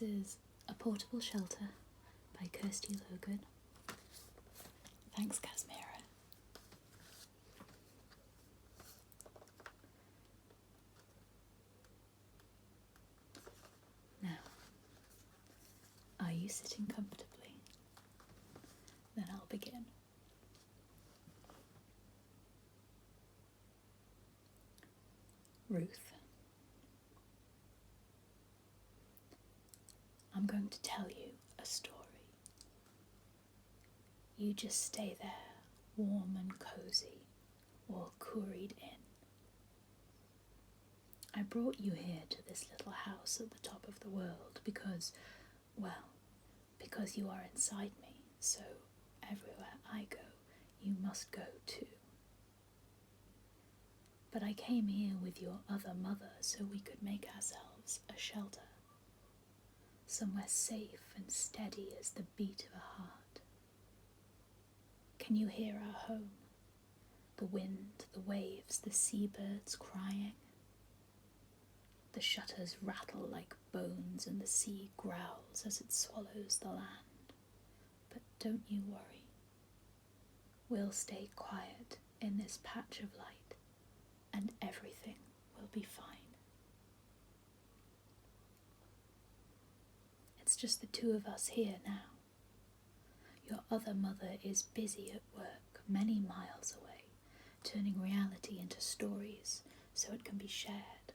This is A Portable Shelter by Kirsty Logan. Thanks, Casmira. Now, are you sitting comfortably? Then I'll begin. Ruth. I'm going to tell you a story. You just stay there, warm and cozy, all curried in. I brought you here to this little house at the top of the world because you are inside me, so everywhere I go, you must go too. But I came here with your other mother so we could make ourselves a shelter. Somewhere safe and steady as the beat of a heart. Can you hear our home? The wind, the waves, the seabirds crying. The shutters rattle like bones and the sea growls as it swallows the land. But don't you worry. We'll stay quiet in this patch of light and everything will be fine. It's just the two of us here now. Your other mother is busy at work many miles away, turning reality into stories so it can be shared.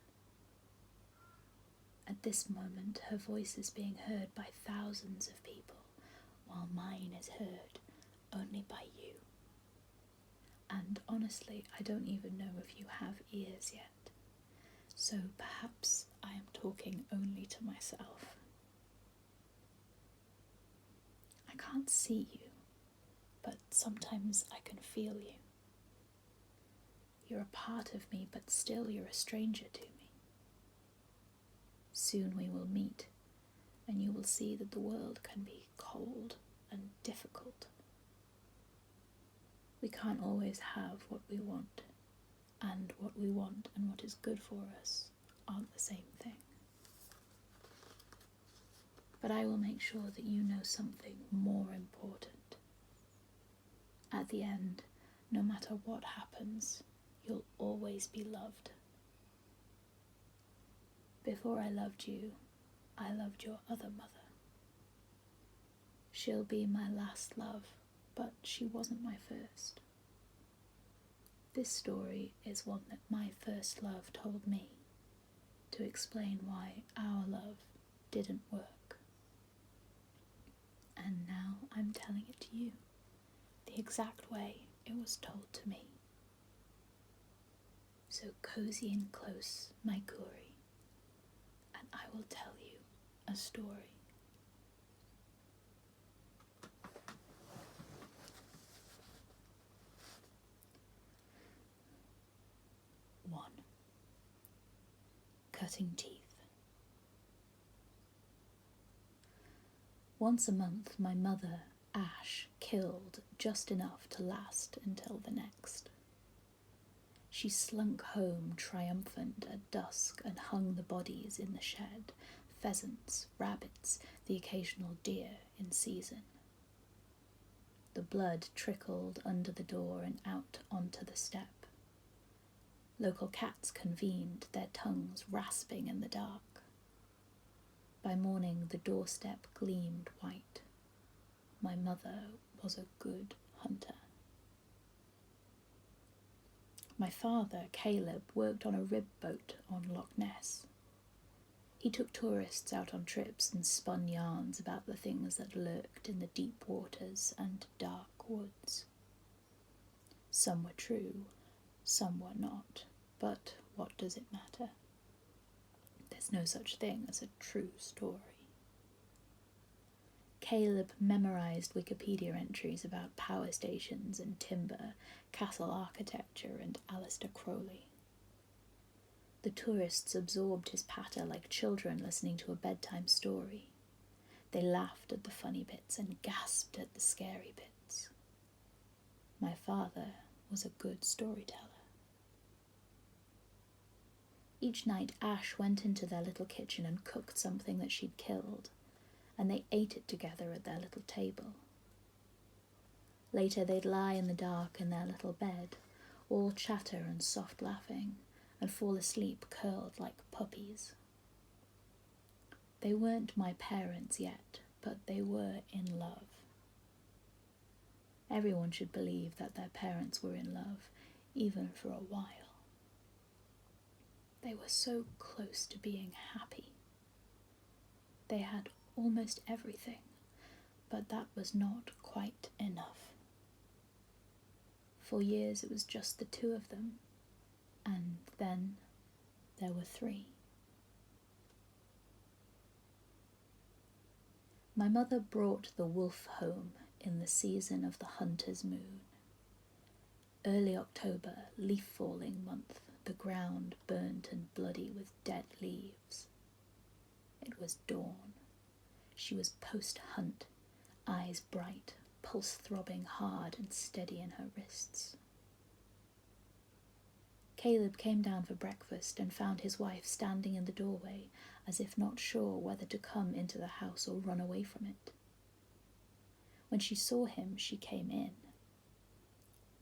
At this moment, her voice is being heard by thousands of people, while mine is heard only by you. And honestly, I don't even know if you have ears yet, so perhaps I am talking only to myself. I can't see you, but sometimes I can feel you. You're a part of me, but still you're a stranger to me. Soon we will meet, and you will see that the world can be cold and difficult. We can't always have what we want, and what we want and what is good for us aren't the same thing. But I will make sure that you know something more important. At the end, no matter what happens, you'll always be loved. Before I loved you, I loved your other mother. She'll be my last love, but she wasn't my first. This story is one that my first love told me, to explain why our love didn't work. And now I'm telling it to you, the exact way it was told to me. So cozy and close, my Kuri, and I will tell you a story. One. Cutting teeth. Once a month, my mother, Ash, killed just enough to last until the next. She slunk home triumphant at dusk and hung the bodies in the shed, pheasants, rabbits, the occasional deer in season. The blood trickled under the door and out onto the step. Local cats convened, their tongues rasping in the dark. By morning, the doorstep gleamed white. My mother was a good hunter. My father, Caleb, worked on a rib boat on Loch Ness. He took tourists out on trips and spun yarns about the things that lurked in the deep waters and dark woods. Some were true, some were not, but what does it matter? There's no such thing as a true story. Caleb memorized Wikipedia entries about power stations and timber, castle architecture and Aleister Crowley. The tourists absorbed his patter like children listening to a bedtime story. They laughed at the funny bits and gasped at the scary bits. My father was a good storyteller. Each night Ash went into their little kitchen and cooked something that she'd killed, and they ate it together at their little table. Later they'd lie in the dark in their little bed, all chatter and soft laughing, and fall asleep curled like puppies. They weren't my parents yet, but they were in love. Everyone should believe that their parents were in love, even for a while. They were so close to being happy. They had almost everything, but that was not quite enough. For years it was just the two of them, and then there were three. My mother brought the wolf home in the season of the hunter's moon. Early October, leaf-falling month, the ground burnt and bloody with dead leaves. It was dawn. She was post-hunt, eyes bright, pulse throbbing hard and steady in her wrists. Caleb came down for breakfast and found his wife standing in the doorway, as if not sure whether to come into the house or run away from it. When she saw him, she came in.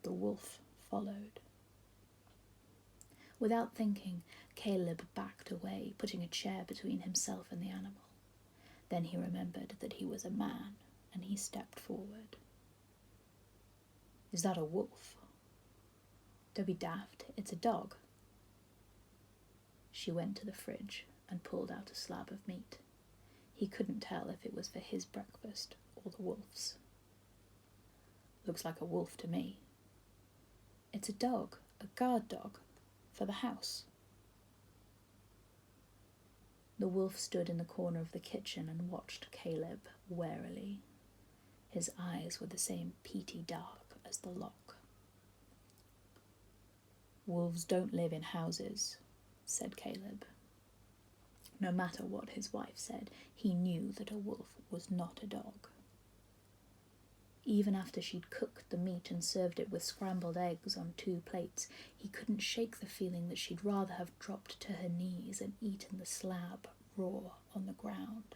The wolf followed. Without thinking, Caleb backed away, putting a chair between himself and the animal. Then he remembered that he was a man, and he stepped forward. "Is that a wolf?" "Don't be daft, it's a dog." She went to the fridge and pulled out a slab of meat. He couldn't tell if it was for his breakfast or the wolf's. "Looks like a wolf to me." "It's a dog, a guard dog, for the house." The wolf stood in the corner of the kitchen and watched Caleb warily. His eyes were the same peaty dark as the lock. "Wolves don't live in houses," said Caleb. No matter what his wife said, he knew that a wolf was not a dog. Even after she'd cooked the meat and served it with scrambled eggs on 2 plates, he couldn't shake the feeling that she'd rather have dropped to her knees and eaten the slab raw on the ground.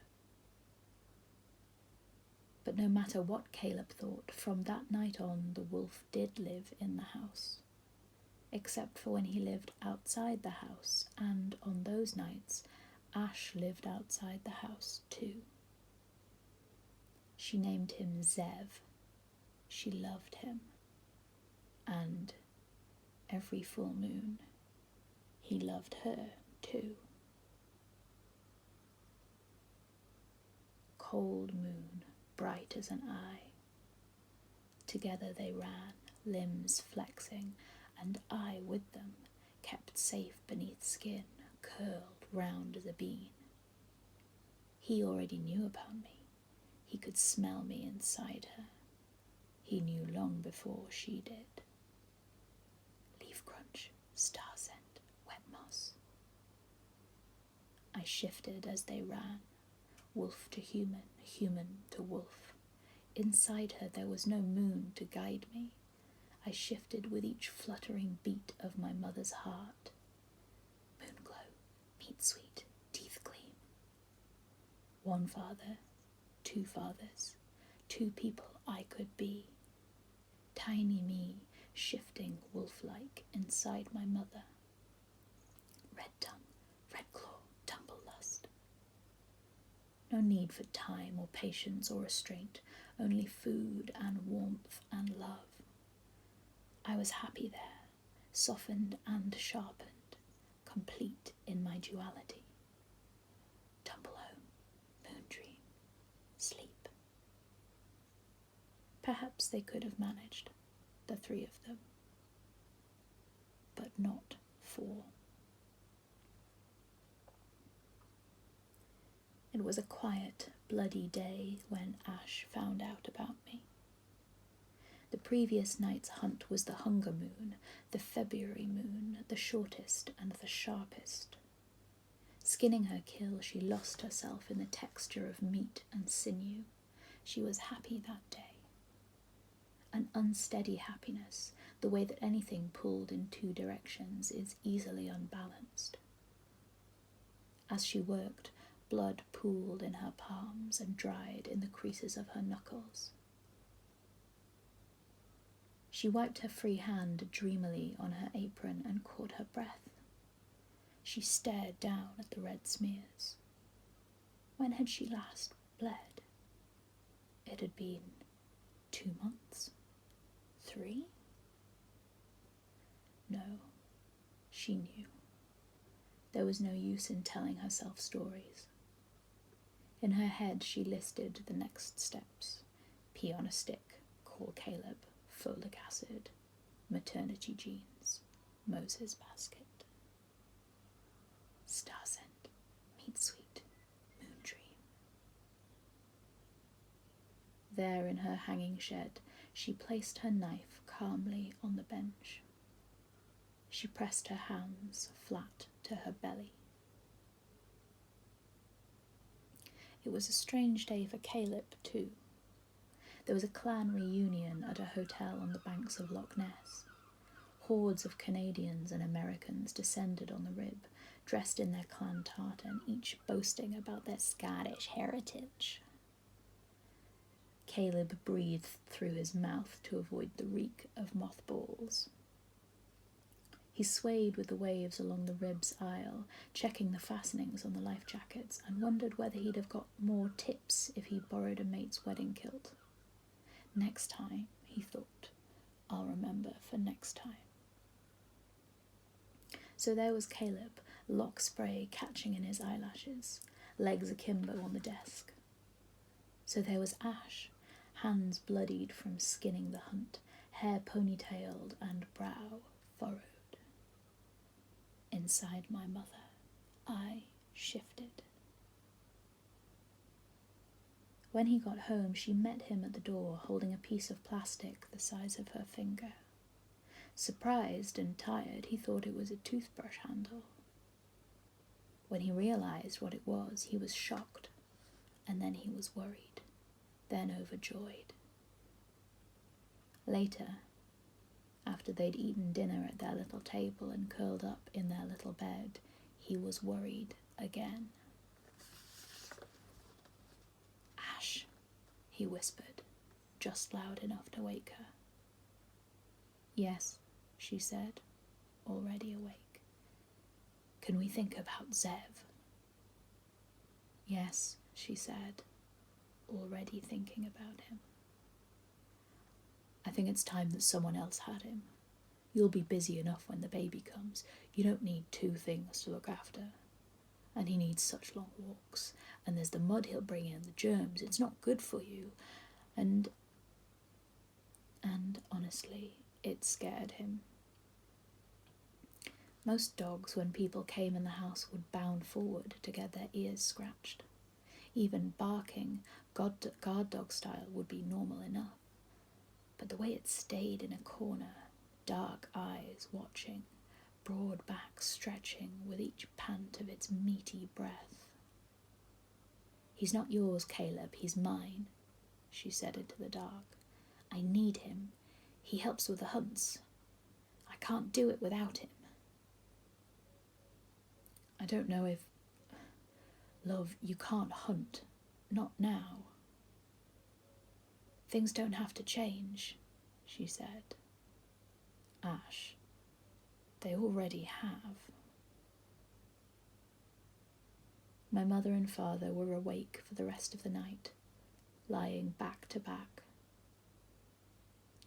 But no matter what Caleb thought, from that night on the wolf did live in the house. Except for when he lived outside the house, and on those nights, Ash lived outside the house too. She named him Zev. She loved him. And every full moon, he loved her too. Cold moon, bright as an eye. Together they ran, limbs flexing, and I with them, kept safe beneath skin, curled round as a bean. He already knew about me. He could smell me inside her. He knew long before she did. Leaf crunch, star scent, wet moss. I shifted as they ran, wolf to human, human to wolf. Inside her there was no moon to guide me. I shifted with each fluttering beat of my mother's heart. Moon glow, meat sweet, teeth gleam. One father, 2 fathers, 2 people I could be. Tiny me shifting wolf-like inside my mother. Red tongue, red claw, tumble lust. No need for time or patience or restraint, only food and warmth and love. I was happy there, softened and sharpened, complete in my duality. Tumble home, moon dream, sleep. Perhaps they could have managed, the 3 of them, but not 4. It was a quiet, bloody day when Ash found out about me. The previous night's hunt was the hunger moon, the February moon, the shortest and the sharpest. Skinning her kill, she lost herself in the texture of meat and sinew. She was happy that day. An unsteady happiness, the way that anything pulled in 2 directions is easily unbalanced. As she worked, Blood pooled in her palms and dried in the creases of her knuckles. She wiped her free hand dreamily on her apron and caught her breath. She stared down at the red smears. When had she last bled? It had been 2 months? 3? No, she knew. There was no use in telling herself stories. In her head she listed the next steps. Pee on a stick, call Caleb, folic acid, maternity jeans, Moses basket. Star scent, meat sweet, moon dream. There in her hanging shed, she placed her knife calmly on the bench. She pressed her hands flat to her belly. It was a strange day for Caleb, too. There was a clan reunion at a hotel on the banks of Loch Ness. Hordes of Canadians and Americans descended on the rib, dressed in their clan tartan, each boasting about their Scottish heritage. Caleb breathed through his mouth to avoid the reek of mothballs. He swayed with the waves along the rib's aisle, checking the fastenings on the life jackets, and wondered whether he'd have got more tips if he borrowed a mate's wedding kilt. Next time, he thought, I'll remember for next time. So there was Caleb, lock spray catching in his eyelashes, legs akimbo on the desk. So there was Ash, hands bloodied from skinning the hunt, hair ponytailed and brow furrowed. Inside my mother, I shifted. When he got home, she met him at the door, holding a piece of plastic the size of her finger. Surprised and tired, he thought it was a toothbrush handle. When he realized what it was, he was shocked, and then he was worried, then overjoyed. Later, after they'd eaten dinner at their little table and curled up in their little bed, he was worried again. Ash, he whispered, just loud enough to wake her. Yes, she said, already awake. Can we think about Zev? Yes, she said, already thinking about him. I think it's time that someone else had him. You'll be busy enough when the baby comes. You don't need 2 things to look after. And he needs such long walks. And there's the mud he'll bring in, the germs. It's not good for you. And honestly, it scared him. Most dogs, when people came in the house, would bound forward to get their ears scratched. Even barking, guard dog style, would be normal enough. But the way it stayed in a corner, dark eyes watching, broad back stretching with each pant of its meaty breath. He's not yours, Caleb, he's mine, she said into the dark. I need him. He helps with the hunts. I can't do it without him. I don't know if... Love, you can't hunt. Not now. Things don't have to change, she said. Ash, they already have. My mother and father were awake for the rest of the night, lying back to back.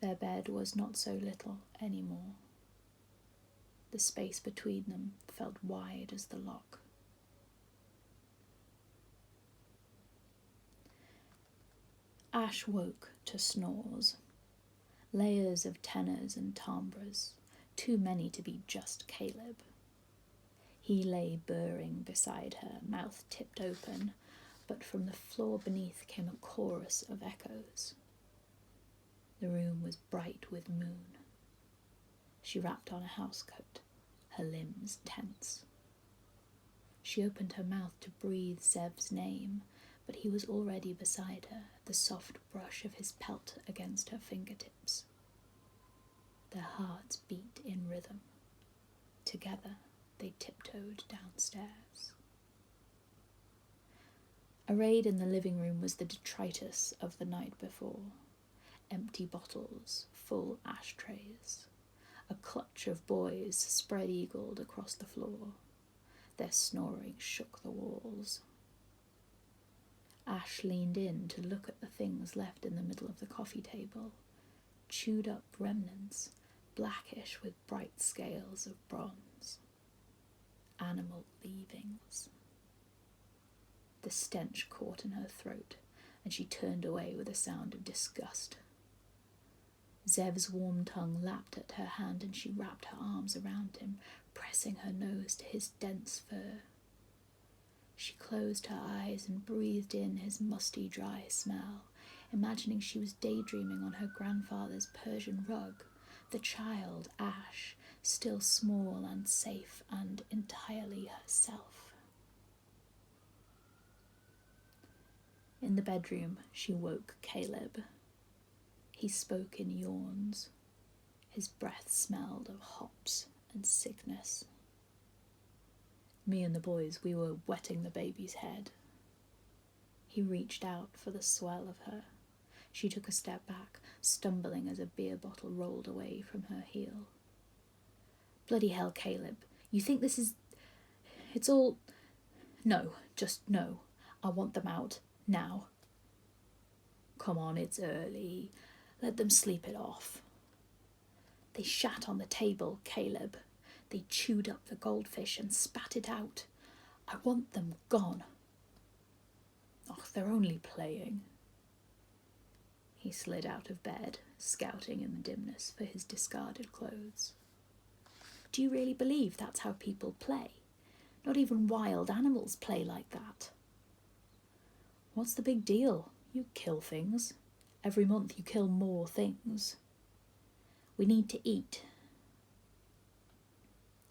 Their bed was not so little anymore. The space between them felt wide as the lock. Ash woke to snores, layers of tenors and timbres, too many to be just Caleb. He lay burring beside her, mouth tipped open, but from the floor beneath came a chorus of echoes. The room was bright with moon. She wrapped on a housecoat, her limbs tense. She opened her mouth to breathe Zev's name, but he was already beside her, the soft brush of his pelt against her fingertips. Their hearts beat in rhythm. Together, they tiptoed downstairs. Arrayed in the living room was the detritus of the night before. Empty bottles, full ashtrays. A clutch of boys spread-eagled across the floor. Their snoring shook the walls. Ash leaned in to look at the things left in the middle of the coffee table. Chewed up remnants, blackish with bright scales of bronze. Animal leavings. The stench caught in her throat, and she turned away with a sound of disgust. Zev's warm tongue lapped at her hand, and she wrapped her arms around him, pressing her nose to his dense fur. She closed her eyes and breathed in his musty, dry smell, imagining she was daydreaming on her grandfather's Persian rug, the child, Ash, still small and safe and entirely herself. In the bedroom, she woke Caleb. He spoke in yawns. His breath smelled of hops and sickness. Me and the boys, we were wetting the baby's head. He reached out for the swell of her. She took a step back, stumbling as a beer bottle rolled away from her heel. Bloody hell, Caleb. You think this is... It's all... No, just no. I want them out. Now. Come on, it's early. Let them sleep it off. They shat on the table, Caleb. They chewed up the goldfish and spat it out. I want them gone. Oh, they're only playing. He slid out of bed, scouting in the dimness for his discarded clothes. Do you really believe that's how people play? Not even wild animals play like that. What's the big deal? You kill things. Every month you kill more things. We need to eat.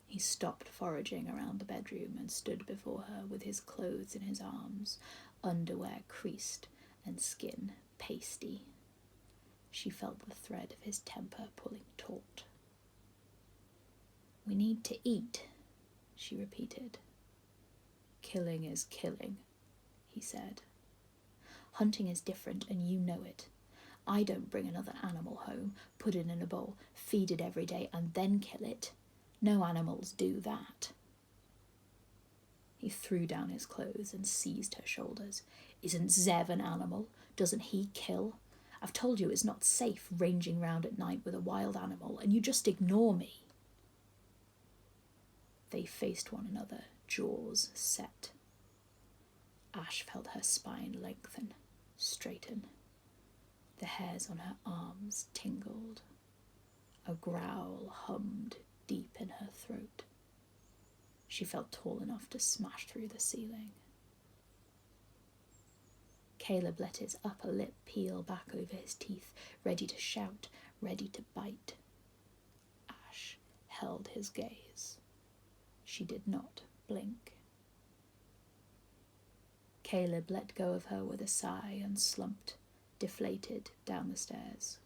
He stopped foraging around the bedroom and stood before her with his clothes in his arms, underwear creased and skin pasty. She felt the thread of his temper pulling taut. We need to eat, she repeated. Killing is killing, he said. Hunting is different, and you know it. I don't bring another animal home, put it in a bowl, feed it every day, and then kill it. No animals do that. He threw down his clothes and seized her shoulders. Isn't Zev an animal? Doesn't he kill? I've told you it's not safe ranging round at night with a wild animal, and you just ignore me. They faced one another, jaws set. Ash felt her spine lengthen, straighten. The hairs on her arms tingled. A growl hummed deep in her throat. She felt tall enough to smash through the ceiling. Caleb let his upper lip peel back over his teeth, ready to shout, ready to bite. Ash held his gaze. She did not blink. Caleb let go of her with a sigh and slumped, deflated, down the stairs.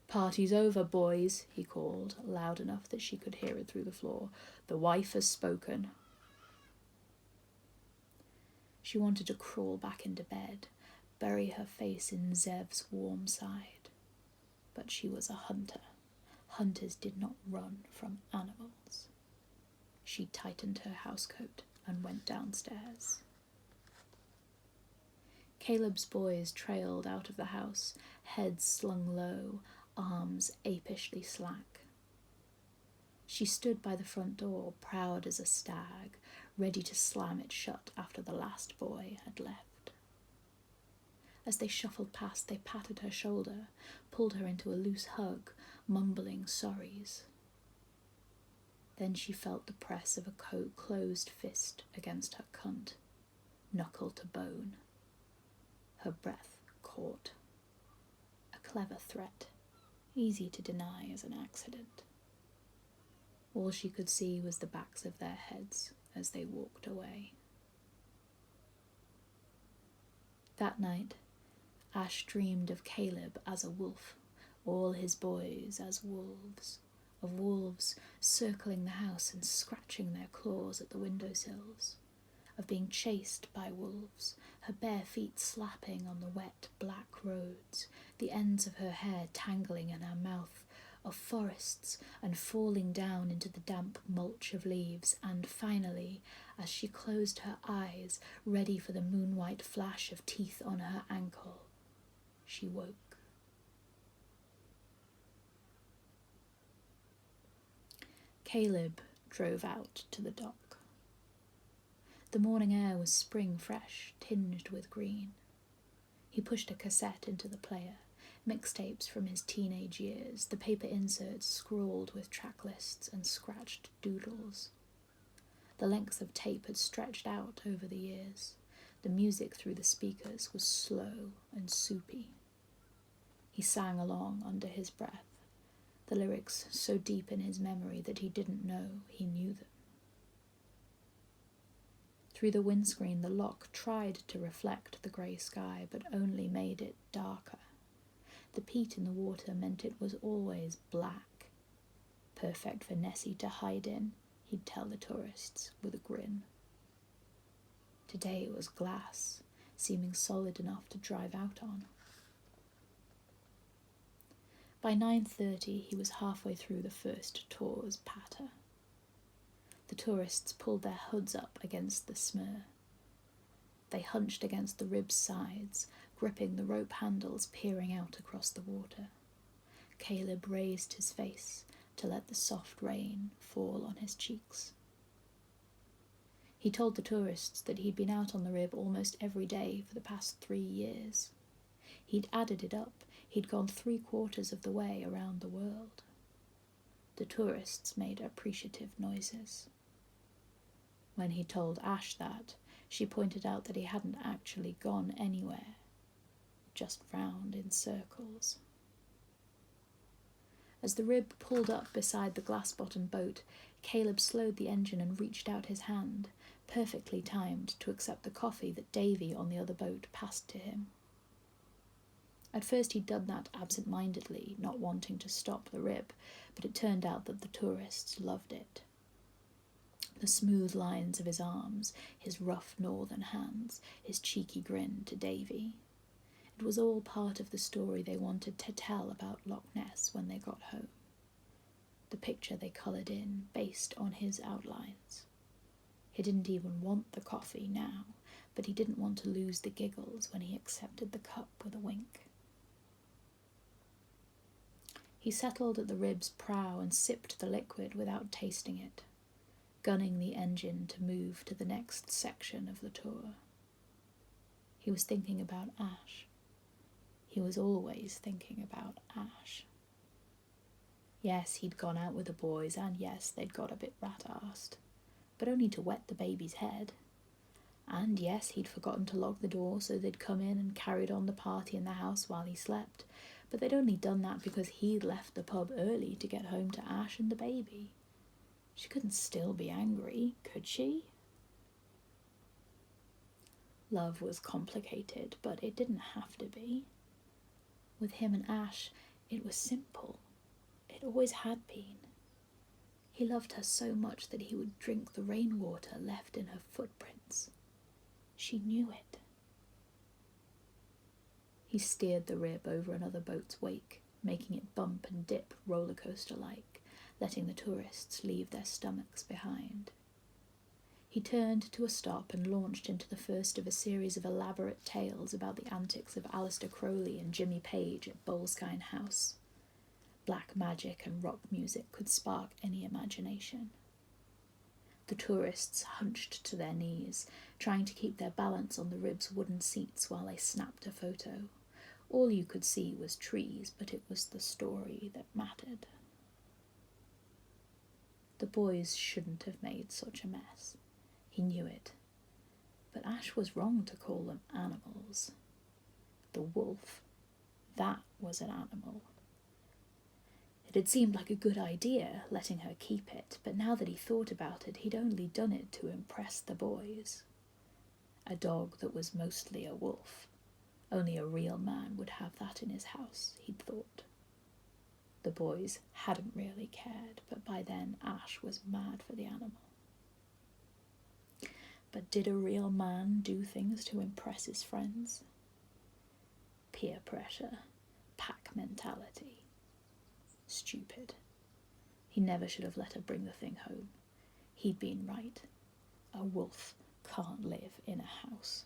Party's over, boys, he called, loud enough that she could hear it through the floor. The wife has spoken. She wanted to crawl back into bed, bury her face in Zev's warm side. But she was a hunter. Hunters did not run from animals. She tightened her housecoat and went downstairs. Caleb's boys trailed out of the house, heads slung low, arms apishly slack. She stood by the front door, proud as a stag, ready to slam it shut after the last boy had left. As they shuffled past, they patted her shoulder, pulled her into a loose hug, mumbling sorries. Then she felt the press of a closed fist against her cunt, knuckle to bone. Her breath caught. A clever threat, easy to deny as an accident. All she could see was the backs of their heads as they walked away. That night, Ash dreamed of Caleb as a wolf, all his boys as wolves, of wolves circling the house and scratching their claws at the windowsills, of being chased by wolves, her bare feet slapping on the wet black roads, the ends of her hair tangling in her mouth, of forests and falling down into the damp mulch of leaves, and finally, as she closed her eyes, ready for the moon-white flash of teeth on her ankle, she woke. Caleb drove out to the dock. The morning air was spring fresh, tinged with green. He pushed a cassette into the player, mixtapes from his teenage years, the paper inserts scrawled with track lists and scratched doodles. The length of tape had stretched out over the years. The music through the speakers was slow and soupy. He sang along under his breath, the lyrics so deep in his memory that he didn't know he knew them. Through the windscreen, the lock tried to reflect the grey sky, but only made it darker. The peat in the water meant it was always black, perfect for Nessie to hide in, he'd tell the tourists with a grin. Today it was glass, seeming solid enough to drive out on. By 9:30 he was halfway through the first tour's patter. The tourists pulled their hoods up against the smur. They hunched against the rib's sides, gripping the rope handles, peering out across the water. Caleb raised his face to let the soft rain fall on his cheeks. He told the tourists that he'd been out on the rib almost every day for the past 3 years. He'd added it up. He'd gone 3/4 of the way around the world. The tourists made appreciative noises. When he told Ash that, she pointed out that he hadn't actually gone anywhere, just round in circles. As the rib pulled up beside the glass-bottomed boat, Caleb slowed the engine and reached out his hand, perfectly timed to accept the coffee that Davy on the other boat passed to him. At first he'd done that absent-mindedly, not wanting to stop the rib, but it turned out that the tourists loved it. The smooth lines of his arms, his rough northern hands, his cheeky grin to Davy. It was all part of the story they wanted to tell about Loch Ness when they got home. The picture they coloured in based on his outlines. He didn't even want the coffee now, but he didn't want to lose the giggles when he accepted the cup with a wink. He settled at the rib's prow and sipped the liquid without tasting it, gunning the engine to move to the next section of the tour. He was thinking about Ash. He was always thinking about Ash. Yes, he'd gone out with the boys, and yes, they'd got a bit rat-arsed, but only to wet the baby's head. And yes, he'd forgotten to lock the door, so they'd come in and carried on the party in the house while he slept, but they'd only done that because he'd left the pub early to get home to Ash and the baby. She couldn't still be angry, could she? Love was complicated, but it didn't have to be. With him and Ash, it was simple. It always had been. He loved her so much that he would drink the rainwater left in her footprints. She knew it. He steered the rib over another boat's wake, making it bump and dip roller coaster-like, letting the tourists leave their stomachs behind. He turned to a stop and launched into the first of a series of elaborate tales about the antics of Aleister Crowley and Jimmy Page at Boleskine House. Black magic and rock music could spark any imagination. The tourists hunched to their knees, trying to keep their balance on the rib's wooden seats while they snapped a photo. All you could see was trees, but it was the story that mattered. The boys shouldn't have made such a mess. He knew it. But Ash was wrong to call them animals. The wolf, that was an animal. It had seemed like a good idea, letting her keep it, but now that he thought about it, he'd only done it to impress the boys. A dog that was mostly a wolf. Only a real man would have that in his house, he'd thought. The boys hadn't really cared, but by then Ash was mad for the animal. But did a real man do things to impress his friends? Peer pressure, pack mentality. Stupid. He never should have let her bring the thing home. He'd been right. A wolf can't live in a house.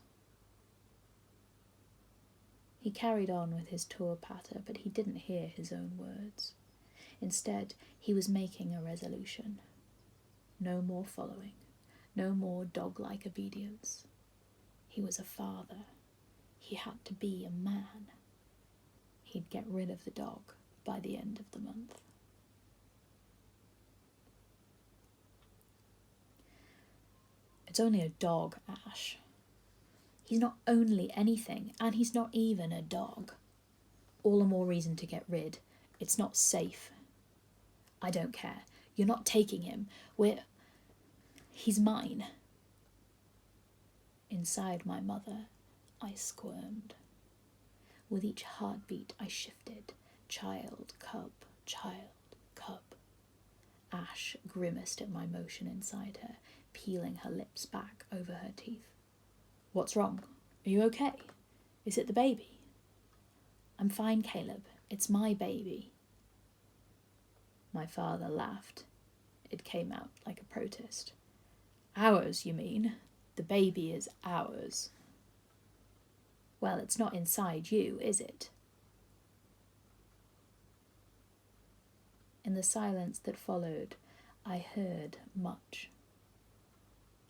He carried on with his tour patter, but he didn't hear his own words. Instead, he was making a resolution. No more following. No more dog-like obedience. He was a father. He had to be a man. He'd get rid of the dog by the end of the month. It's only a dog, Ash. He's not only anything, and he's not even a dog. All the more reason to get rid. It's not safe. I don't care. You're not taking him. He's mine. Inside my mother, I squirmed. With each heartbeat, I shifted. Child, cub, child, cub. Ash grimaced at my motion inside her, peeling her lips back over her teeth. What's wrong? Are you okay? Is it the baby? I'm fine, Caleb. It's my baby. My father laughed. It came out like a protest. Ours, you mean? The baby is ours. Well, it's not inside you, is it? In the silence that followed, I heard much.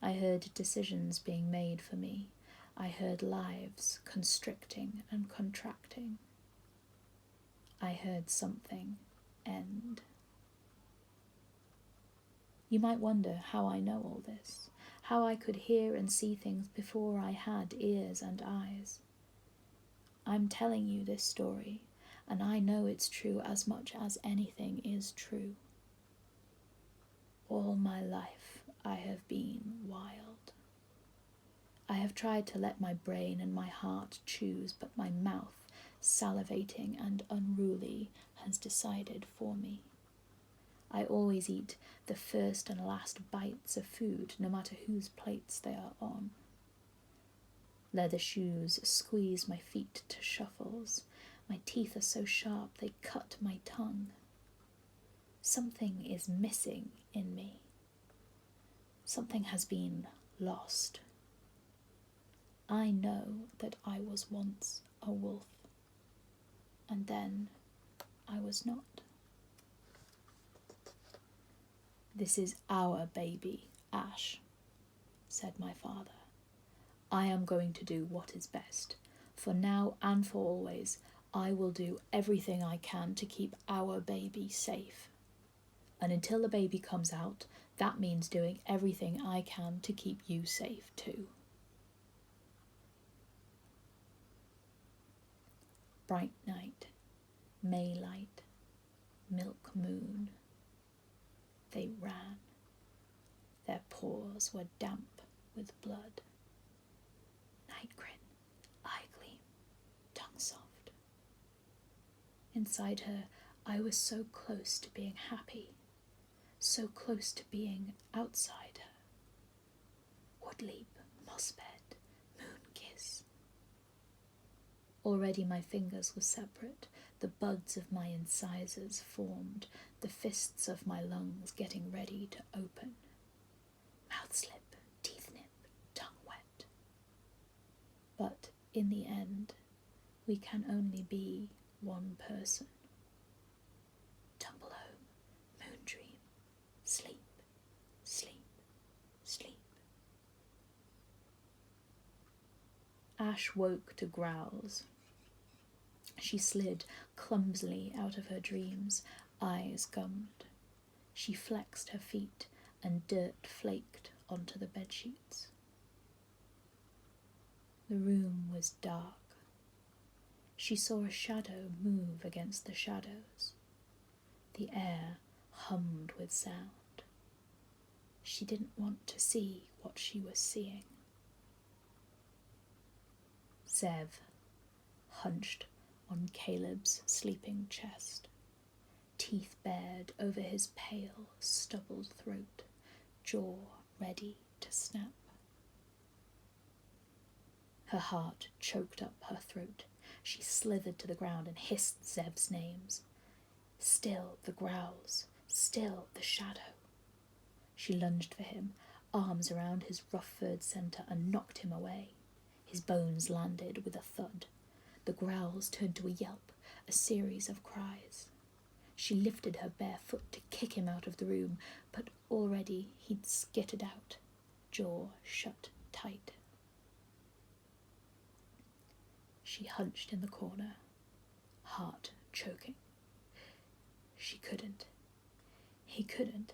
I heard decisions being made for me. I heard lives constricting and contracting. I heard something end. You might wonder how I know all this, how I could hear and see things before I had ears and eyes. I'm telling you this story, and I know it's true as much as anything is true. All my life I have been wild. I have tried to let my brain and my heart choose, but my mouth, salivating and unruly, has decided for me. I always eat the first and last bites of food, no matter whose plates they are on. Leather shoes squeeze my feet to shuffles. My teeth are so sharp they cut my tongue. Something is missing in me. Something has been lost. I know that I was once a wolf, and then I was not. This is our baby, Ash, said my father. I am going to do what is best. For now and for always, I will do everything I can to keep our baby safe. And until the baby comes out, that means doing everything I can to keep you safe too. Bright night, May light, milk moon. They ran. Their paws were damp with blood. Night grin, eye gleam, tongue soft. Inside her, I was so close to being happy, so close to being outside her. Wood leap, moss bed, moon kiss. Already my fingers were separate, the buds of my incisors formed, the fists of my lungs getting ready to open. Mouth slip, teeth nip, tongue wet. But in the end, we can only be one person. Tumble home, moon dream, sleep, sleep, sleep. Ash woke to growls. She slid clumsily out of her dreams, eyes gummed. She flexed her feet, and dirt flaked onto the bedsheets. The room was dark. She saw a shadow move against the shadows. The air hummed with sound. She didn't want to see what she was seeing. Zev hunched on Caleb's sleeping chest, teeth bared over his pale, stubbled throat, jaw ready to snap. Her heart choked up her throat. She slithered to the ground and hissed Zev's names. Still the growls, still the shadow. She lunged for him, arms around his rough-furred centre, and knocked him away. His bones landed with a thud. The growls turned to a yelp, a series of cries. She lifted her bare foot to kick him out of the room, but already he'd skittered out, jaw shut tight. She hunched in the corner, heart choking. She couldn't. He couldn't.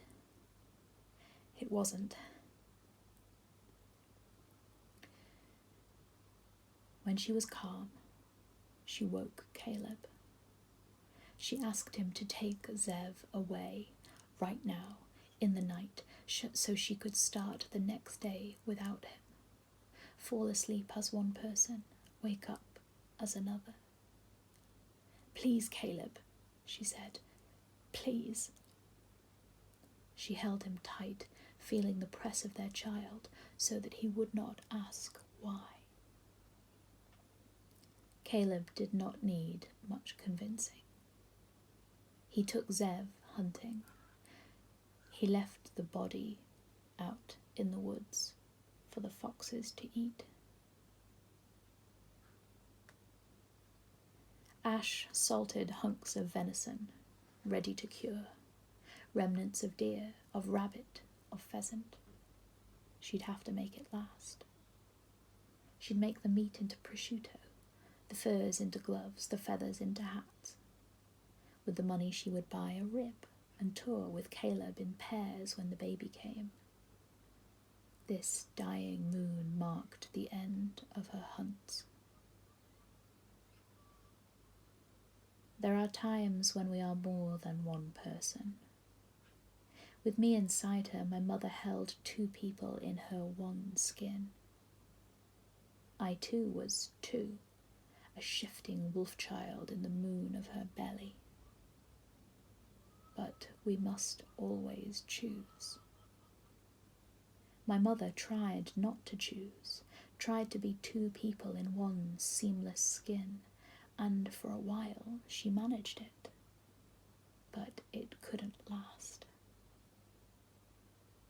It wasn't. When she was calm, she woke Caleb. She asked him to take Zev away, right now, in the night, so she could start the next day without him. Fall asleep as one person, wake up as another. Please, Caleb, she said. Please. She held him tight, feeling the press of their child, so that he would not ask why. Caleb did not need much convincing. He took Zev hunting. He left the body out in the woods for the foxes to eat. Ash salted hunks of venison, ready to cure, remnants of deer, of rabbit, of pheasant. She'd have to make it last. She'd make the meat into prosciutto, the furs into gloves, the feathers into hats. With the money she would buy a rib and tour with Caleb in pairs when the baby came. This dying moon marked the end of her hunts. There are times when we are more than one person. With me inside her, my mother held two people in her one skin. I too was two, a shifting wolf child in the moon of her belly. But we must always choose. My mother tried not to choose, tried to be two people in one seamless skin, and for a while she managed it. But it couldn't last.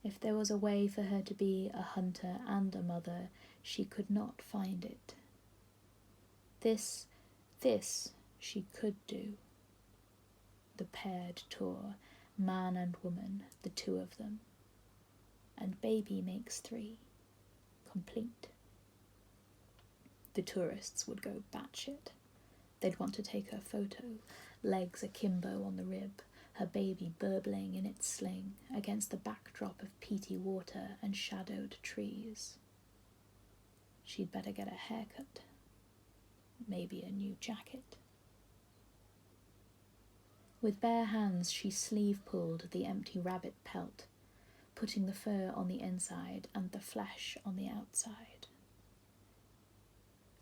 If there was a way for her to be a hunter and a mother, she could not find it. This she could do. The paired tour, man and woman, the two of them. And baby makes three, complete. The tourists would go batshit. They'd want to take her photo, legs akimbo on the rib, her baby burbling in its sling against the backdrop of peaty water and shadowed trees. She'd better get a haircut, maybe a new jacket. With bare hands she sleeve-pulled the empty rabbit pelt, putting the fur on the inside and the flesh on the outside.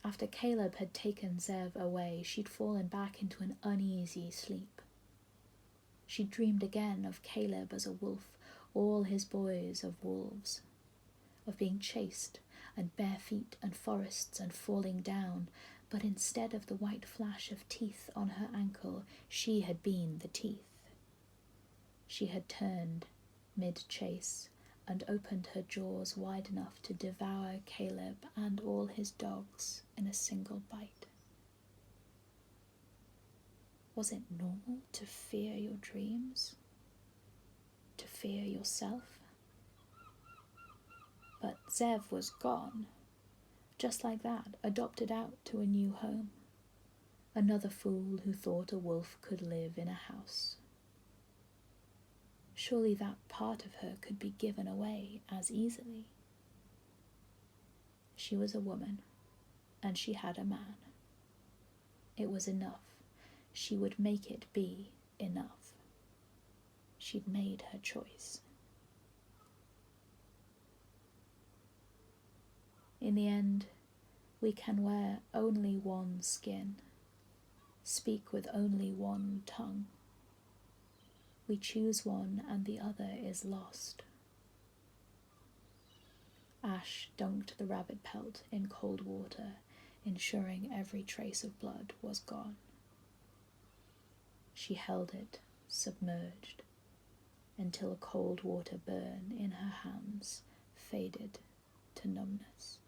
After Caleb had taken Zev away, she'd fallen back into an uneasy sleep. She dreamed again of Caleb as a wolf, all his boys of wolves, of being chased, and bare feet and forests and falling down, but instead of the white flash of teeth on her ankle, she had been the teeth. She had turned mid-chase and opened her jaws wide enough to devour Caleb and all his dogs in a single bite. Was it normal to fear your dreams? To fear yourself? But Zev was gone. Just like that, adopted out to a new home. Another fool who thought a wolf could live in a house. Surely that part of her could be given away as easily. She was a woman, and she had a man. It was enough. She would make it be enough. She'd made her choice. In the end, we can wear only one skin, speak with only one tongue. We choose one and the other is lost. Ash dunked the rabbit pelt in cold water, ensuring every trace of blood was gone. She held it, submerged, until a cold water burn in her hands faded to numbness.